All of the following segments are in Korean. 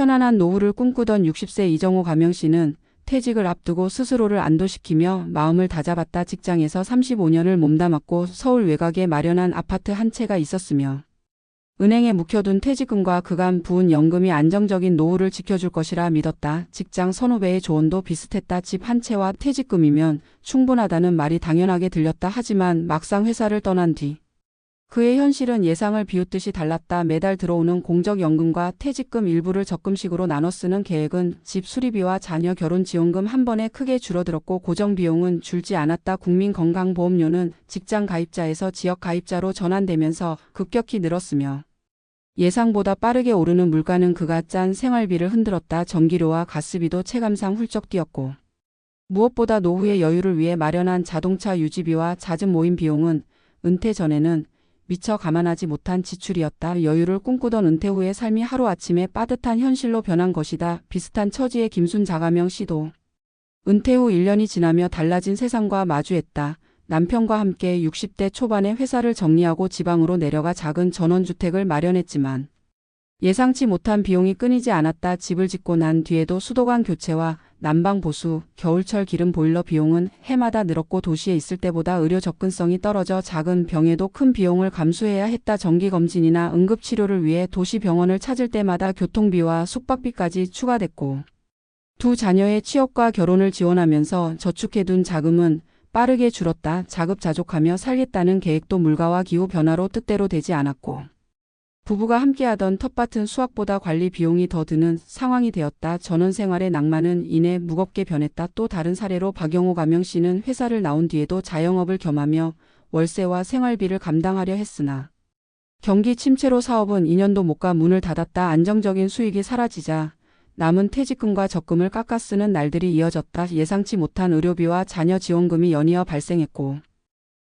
편안한 노후를 꿈꾸던 60세 이정호 가명씨는 퇴직을 앞두고 스스로를 안도시키며 마음을 다잡았다. 직장에서 35년을 몸담았고 서울 외곽에 마련한 아파트 한 채가 있었으며 은행에 묵혀둔 퇴직금과 그간 부은 연금이 안정적인 노후를 지켜줄 것이라 믿었다. 직장 선후배의 조언도 비슷했다. 집 한 채와 퇴직금이면 충분하다는 말이 당연하게 들렸다. 하지만 막상 회사를 떠난 뒤 그의 현실은 예상을 비웃듯이 달랐다. 매달 들어오는 공적연금과 퇴직금 일부를 적금식으로 나눠 쓰는 계획은 집 수리비와 자녀 결혼 지원금 한 번에 크게 줄어들었고 고정비용은 줄지 않았다. 국민건강보험료는 직장 가입자에서 지역 가입자로 전환되면서 급격히 늘었으며 예상보다 빠르게 오르는 물가는 그가 짠 생활비를 흔들었다. 전기료와 가스비도 체감상 훌쩍 뛰었고 무엇보다 노후의 여유를 위해 마련한 자동차 유지비와 잦은 모임 비용은 은퇴 전에는 미처 감안하지 못한 지출이었다. 여유를 꿈꾸던 은퇴 후의 삶이 하루아침에 빠듯한 현실로 변한 것이다. 비슷한 처지의 김순 자가명 씨도 은퇴 후 1년이 지나며 달라진 세상과 마주했다. 남편과 함께 60대 초반에 회사를 정리하고 지방으로 내려가 작은 전원주택을 마련했지만 예상치 못한 비용이 끊이지 않았다. 집을 짓고 난 뒤에도 수도관 교체와 난방 보수, 겨울철 기름 보일러 비용은 해마다 늘었고 도시에 있을 때보다 의료 접근성이 떨어져 작은 병에도 큰 비용을 감수해야 했다. 정기검진이나 응급치료를 위해 도시 병원을 찾을 때마다 교통비와 숙박비까지 추가됐고 두 자녀의 취업과 결혼을 지원하면서 저축해둔 자금은 빠르게 줄었다. 자급자족하며 살겠다는 계획도 물가와 기후 변화로 뜻대로 되지 않았고 부부가 함께하던 텃밭은 수확보다 관리 비용이 더 드는 상황이 되었다. 전원생활의 낭만은 이내 무겁게 변했다. 또 다른 사례로 박영호 가명씨는 회사를 나온 뒤에도 자영업을 겸하며 월세와 생활비를 감당하려 했으나 경기 침체로 사업은 2년도 못 가 문을 닫았다. 안정적인 수익이 사라지자 남은 퇴직금과 적금을 깎아 쓰는 날들이 이어졌다. 예상치 못한 의료비와 자녀 지원금이 연이어 발생했고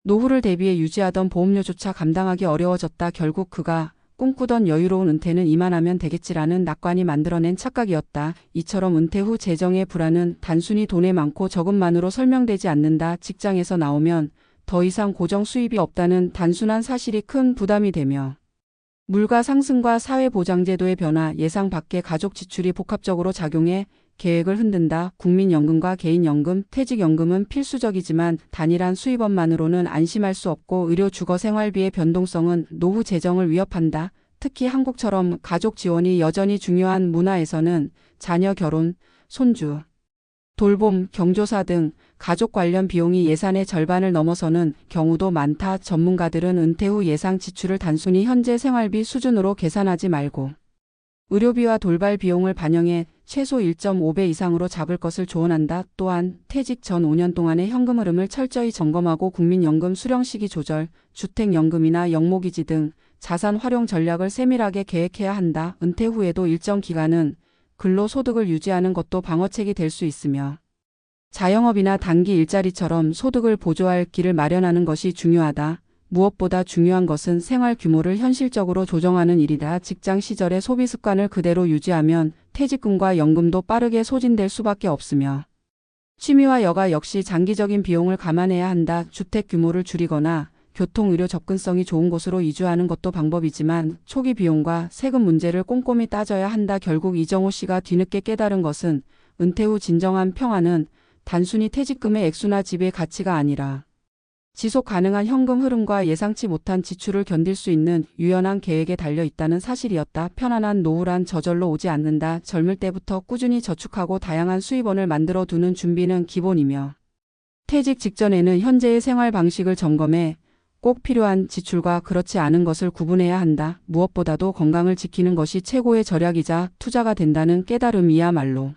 노후를 대비해 유지하던 보험료조차 감당하기 어려워졌다. 결국 그가 꿈꾸던 여유로운 은퇴는 이만하면 되겠지라는 낙관이 만들어낸 착각이었다. 이처럼 은퇴 후 재정의 불안은 단순히 돈의 많고 적음만으로 설명되지 않는다. 직장에서 나오면 더 이상 고정 수입이 없다는 단순한 사실이 큰 부담이 되며 물가 상승과 사회보장제도의 변화, 예상 밖의 가족 지출이 복합적으로 작용해 계획을 흔든다. 국민연금과 개인연금, 퇴직연금은 필수적이지만 단일한 수입원만으로는 안심할 수 없고 의료 주거 생활비의 변동성은 노후 재정을 위협한다. 특히 한국처럼 가족 지원이 여전히 중요한 문화에서는 자녀 결혼, 손주, 돌봄, 경조사 등 가족 관련 비용이 예산의 절반을 넘어서는 경우도 많다. 전문가들은 은퇴 후 예상 지출을 단순히 현재 생활비 수준으로 계산하지 말고 의료비와 돌발 비용을 반영해 최소 1.5배 이상으로 잡을 것을 조언한다. 또한 퇴직 전 5년 동안의 현금 흐름을 철저히 점검하고 국민연금 수령 시기 조절, 주택연금이나 영모기지 등 자산 활용 전략을 세밀하게 계획해야 한다. 은퇴 후에도 일정 기간은 근로소득을 유지하는 것도 방어책이 될 수 있으며 자영업이나 단기 일자리처럼 소득을 보조할 길을 마련하는 것이 중요하다. 무엇보다 중요한 것은 생활 규모를 현실적으로 조정하는 일이다. 직장 시절의 소비 습관을 그대로 유지하면 퇴직금과 연금도 빠르게 소진될 수밖에 없으며 취미와 여가 역시 장기적인 비용을 감안해야 한다. 주택 규모를 줄이거나 교통, 의료 접근성이 좋은 곳으로 이주하는 것도 방법이지만 초기 비용과 세금 문제를 꼼꼼히 따져야 한다. 결국 이정호 씨가 뒤늦게 깨달은 것은 은퇴 후 진정한 평화는 단순히 퇴직금의 액수나 집의 가치가 아니라 지속 가능한 현금 흐름과 예상치 못한 지출을 견딜 수 있는 유연한 계획에 달려 있다는 사실이었다. 편안한 노후란 저절로 오지 않는다. 젊을 때부터 꾸준히 저축하고 다양한 수입원을 만들어 두는 준비는 기본이며 퇴직 직전에는 현재의 생활 방식을 점검해 꼭 필요한 지출과 그렇지 않은 것을 구분해야 한다. 무엇보다도 건강을 지키는 것이 최고의 절약이자 투자가 된다는 깨달음이야말로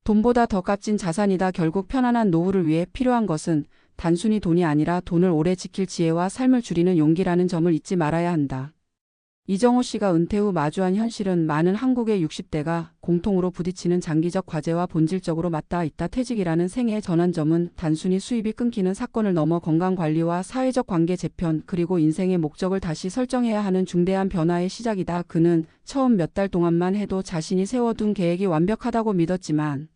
돈보다 더 값진 자산이다. 결국 편안한 노후를 위해 필요한 것은 단순히 돈이 아니라 돈을 오래 지킬 지혜와 삶을 줄이는 용기라는 점을 잊지 말아야 한다. 이정호 씨가 은퇴 후 마주한 현실은 많은 한국의 60대가 공통으로 부딪히는 장기적 과제와 본질적으로 맞닿아 있다. 퇴직이라는 생애의 전환점은 단순히 수입이 끊기는 사건을 넘어 건강관리와 사회적 관계 재편 그리고 인생의 목적을 다시 설정해야 하는 중대한 변화의 시작이다. 그는 처음 몇 달 동안만 해도 자신이 세워둔 계획이 완벽하다고 믿었지만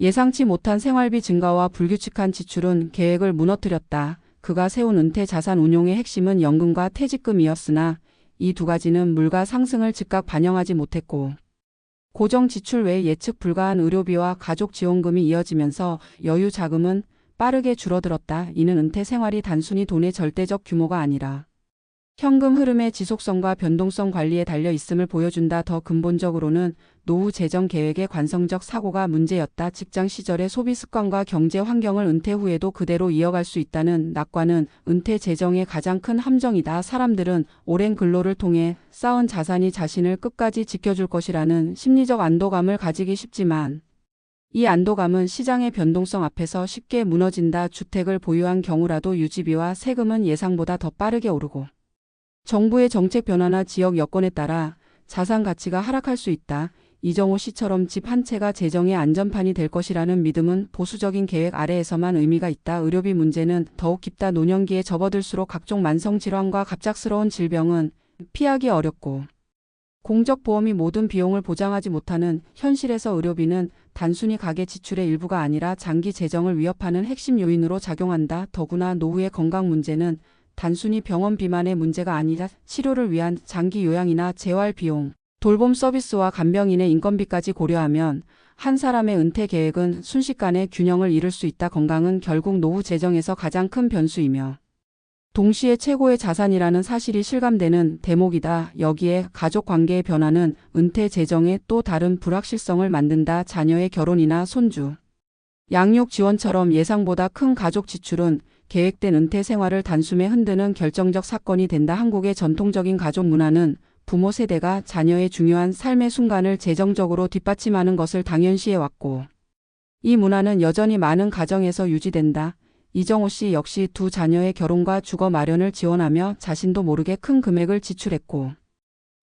예상치 못한 생활비 증가와 불규칙한 지출은 계획을 무너뜨렸다. 그가 세운 은퇴 자산 운용의 핵심은 연금과 퇴직금이었으나 이 두 가지는 물가 상승을 즉각 반영하지 못했고 고정 지출 외에 예측 불가한 의료비와 가족 지원금이 이어지면서 여유 자금은 빠르게 줄어들었다. 이는 은퇴 생활이 단순히 돈의 절대적 규모가 아니라 현금 흐름의 지속성과 변동성 관리에 달려 있음을 보여준다. 더 근본적으로는 노후 재정 계획의 관성적 사고가 문제였다. 직장 시절의 소비 습관과 경제 환경을 은퇴 후에도 그대로 이어갈 수 있다는 낙관은 은퇴 재정의 가장 큰 함정이다. 사람들은 오랜 근로를 통해 쌓은 자산이 자신을 끝까지 지켜줄 것이라는 심리적 안도감을 가지기 쉽지만 이 안도감은 시장의 변동성 앞에서 쉽게 무너진다. 주택을 보유한 경우라도 유지비와 세금은 예상보다 더 빠르게 오르고 정부의 정책 변화나 지역 여건에 따라 자산 가치가 하락할 수 있다. 이정호 씨처럼 집 한 채가 재정의 안전판이 될 것이라는 믿음은 보수적인 계획 아래에서만 의미가 있다. 의료비 문제는 더욱 깊다. 노년기에 접어들수록 각종 만성질환과 갑작스러운 질병은 피하기 어렵고 공적보험이 모든 비용을 보장하지 못하는 현실에서 의료비는 단순히 가계 지출의 일부가 아니라 장기 재정을 위협하는 핵심 요인으로 작용한다. 더구나 노후의 건강 문제는 단순히 병원비만의 문제가 아니라 치료를 위한 장기 요양이나 재활 비용, 돌봄 서비스와 간병인의 인건비까지 고려하면 한 사람의 은퇴 계획은 순식간에 균형을 잃을 수 있다. 건강은 결국 노후 재정에서 가장 큰 변수이며 동시에 최고의 자산이라는 사실이 실감되는 대목이다. 여기에 가족 관계의 변화는 은퇴 재정에 또 다른 불확실성을 만든다. 자녀의 결혼이나 손주, 양육 지원처럼 예상보다 큰 가족 지출은 계획된 은퇴 생활을 단숨에 흔드는 결정적 사건이 된다. 한국의 전통적인 가족 문화는 부모 세대가 자녀의 중요한 삶의 순간을 재정적으로 뒷받침하는 것을 당연시해왔고 이 문화는 여전히 많은 가정에서 유지된다. 이정호 씨 역시 두 자녀의 결혼과 주거 마련을 지원하며 자신도 모르게 큰 금액을 지출했고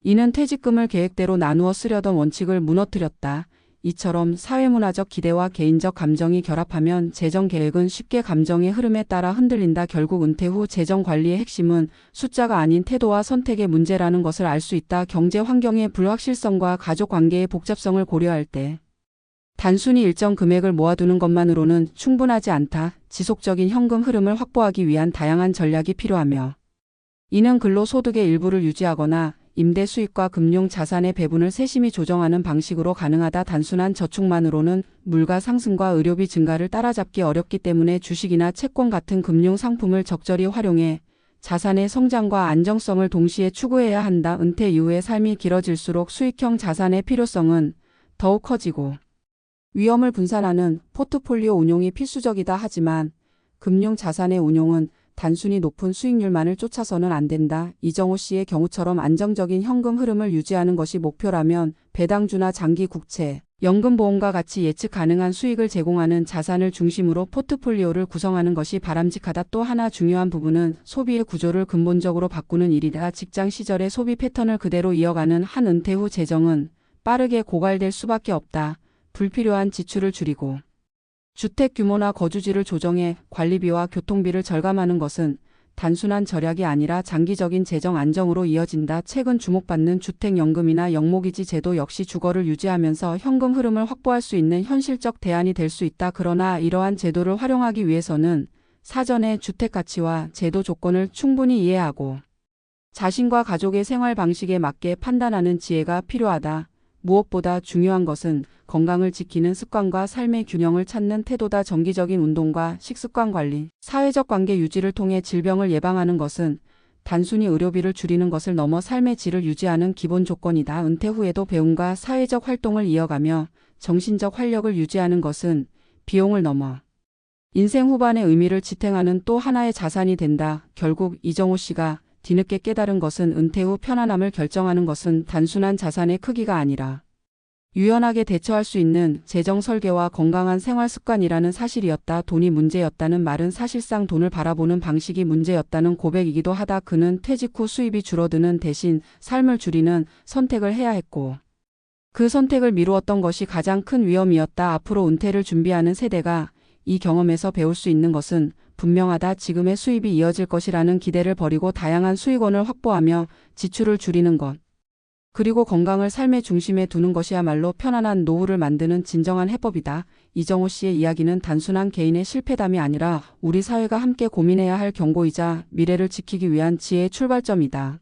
이는 퇴직금을 계획대로 나누어 쓰려던 원칙을 무너뜨렸다. 이처럼 사회문화적 기대와 개인적 감정이 결합하면 재정 계획은 쉽게 감정의 흐름에 따라 흔들린다. 결국 은퇴 후 재정 관리의 핵심은 숫자가 아닌 태도와 선택의 문제라는 것을 알 수 있다. 경제 환경의 불확실성과 가족 관계의 복잡성을 고려할 때 단순히 일정 금액을 모아두는 것만으로는 충분하지 않다. 지속적인 현금 흐름을 확보하기 위한 다양한 전략이 필요하며 이는 근로소득의 일부를 유지하거나 임대 수익과 금융 자산의 배분을 세심히 조정하는 방식으로 가능하다. 단순한 저축만으로는 물가 상승과 의료비 증가를 따라잡기 어렵기 때문에 주식이나 채권 같은 금융 상품을 적절히 활용해 자산의 성장과 안정성을 동시에 추구해야 한다. 은퇴 이후의 삶이 길어질수록 수익형 자산의 필요성은 더욱 커지고 위험을 분산하는 포트폴리오 운용이 필수적이다. 하지만 금융 자산의 운용은 단순히 높은 수익률만을 쫓아서는 안 된다. 이정호 씨의 경우처럼 안정적인 현금 흐름을 유지하는 것이 목표라면 배당주나 장기 국채, 연금보험과 같이 예측 가능한 수익을 제공하는 자산을 중심으로 포트폴리오를 구성하는 것이 바람직하다. 또 하나 중요한 부분은 소비의 구조를 근본적으로 바꾸는 일이다. 직장 시절의 소비 패턴을 그대로 이어가는 한 은퇴 후 재정은 빠르게 고갈될 수밖에 없다. 불필요한 지출을 줄이고 주택 규모나 거주지를 조정해 관리비와 교통비를 절감하는 것은 단순한 절약이 아니라 장기적인 재정 안정으로 이어진다. 최근 주목받는 주택연금이나 영목이지 제도 역시 주거를 유지하면서 현금 흐름을 확보할 수 있는 현실적 대안이 될 수 있다. 그러나 이러한 제도를 활용하기 위해서는 사전에 주택 가치와 제도 조건을 충분히 이해하고 자신과 가족의 생활 방식에 맞게 판단하는 지혜가 필요하다. 무엇보다 중요한 것은 건강을 지키는 습관과 삶의 균형을 찾는 태도다. 정기적인 운동과 식습관 관리, 사회적 관계 유지를 통해 질병을 예방하는 것은 단순히 의료비를 줄이는 것을 넘어 삶의 질을 유지하는 기본 조건이다. 은퇴 후에도 배움과 사회적 활동을 이어가며 정신적 활력을 유지하는 것은 비용을 넘어 인생 후반의 의미를 지탱하는 또 하나의 자산이 된다. 결국 이정호 씨가 뒤늦게 깨달은 것은 은퇴 후 편안함을 결정하는 것은 단순한 자산의 크기가 아니라 유연하게 대처할 수 있는 재정 설계와 건강한 생활 습관이라는 사실이었다. 돈이 문제였다는 말은 사실상 돈을 바라보는 방식이 문제였다는 고백이기도 하다. 그는 퇴직 후 수입이 줄어드는 대신 삶을 줄이는 선택을 해야 했고 그 선택을 미루었던 것이 가장 큰 위험이었다. 앞으로 은퇴를 준비하는 세대가 이 경험에서 배울 수 있는 것은 분명하다. 지금의 수입이 이어질 것이라는 기대를 버리고 다양한 수익원을 확보하며 지출을 줄이는 것. 그리고 건강을 삶의 중심에 두는 것이야말로 편안한 노후를 만드는 진정한 해법이다. 이정호 씨의 이야기는 단순한 개인의 실패담이 아니라 우리 사회가 함께 고민해야 할 경고이자 미래를 지키기 위한 지혜의 출발점이다.